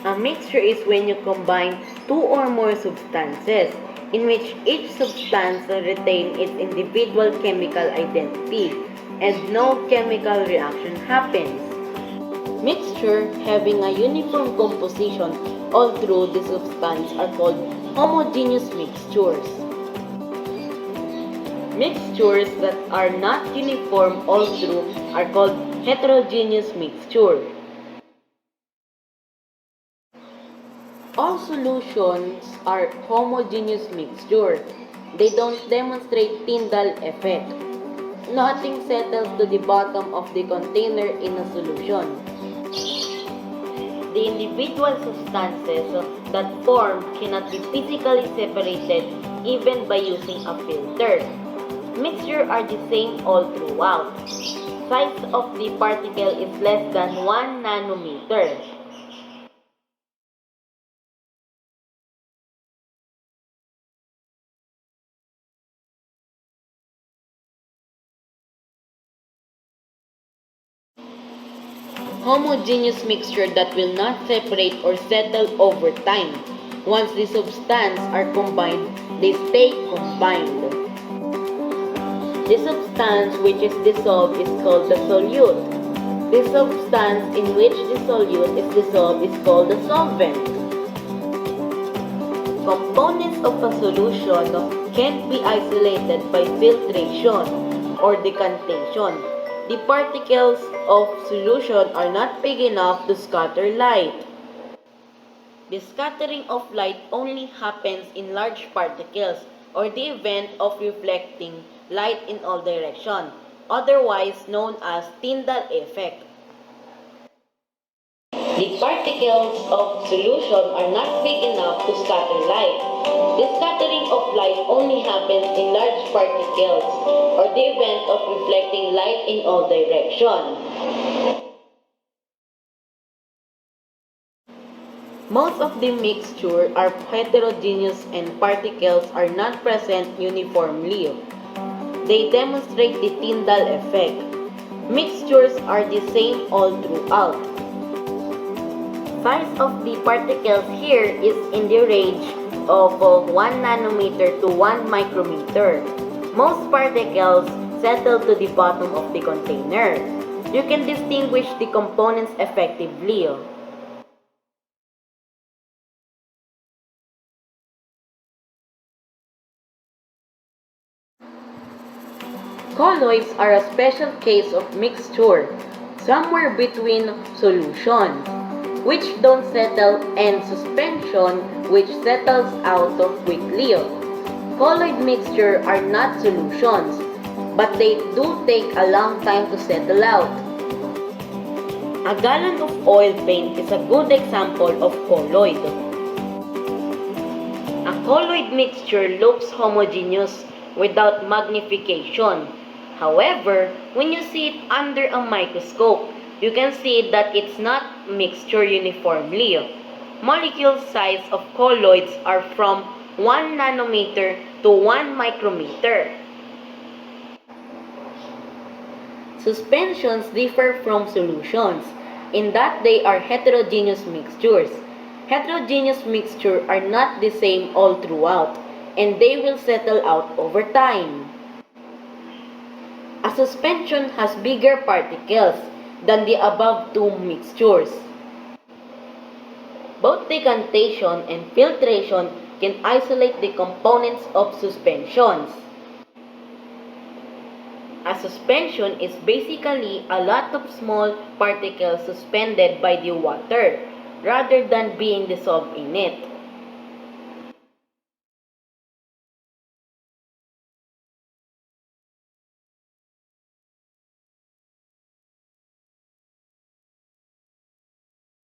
A mixture is when you combine two or more substances, in which each substance retains its individual chemical identity, and no chemical reaction happens. Mixture having a uniform composition all through the substance are called homogeneous mixtures. Mixtures that are not uniform all through are called heterogeneous mixture. All solutions are homogeneous mixture. They don't demonstrate Tyndall effect. Nothing settles to the bottom of the container in a solution. The individual substances that form cannot be physically separated even by using a filter. Mixtures are the same all throughout. Size of the particle is less than 1 nanometer. Homogeneous mixture that will not separate or settle over time. Once the substances are combined, they stay combined. The substance which is dissolved is called the solute. The substance in which the solute is dissolved is called the solvent. Components of a solution can't be isolated by filtration or decantation. The particles of solution are not big enough to scatter light. The scattering of light only happens in large particles or the event of reflecting light in all directions, otherwise known as Tyndall effect. The particles of solution are not big enough to scatter light. The scattering of light only happens in large particles or the event of reflecting light in all directions. Most of the mixture are heterogeneous and particles are not present uniformly. They demonstrate the Tyndall effect. Mixtures are the same all throughout. Size of the particles here is in the range of 1 nanometer to 1 micrometer. Most particles settle to the bottom of the container. You can distinguish the components effectively. Colloids are a special case of mixture, somewhere between solutions, which don't settle, and suspension, which settles out quickly. Colloid mixture are not solutions, but they do take a long time to settle out. A gallon of oil paint is a good example of colloid. A colloid mixture looks homogeneous without magnification. However, when you see it under a microscope, you can see that it's not mixture uniformly. Molecule size of colloids are from 1 nanometer to 1 micrometer. Suspensions differ from solutions in that they are heterogeneous mixtures. Heterogeneous mixtures are not the same all throughout, and they will settle out over time. A suspension has bigger particles than the above two mixtures. Both decantation and filtration can isolate the components of suspensions. A suspension is basically a lot of small particles suspended by the water rather than being dissolved in it.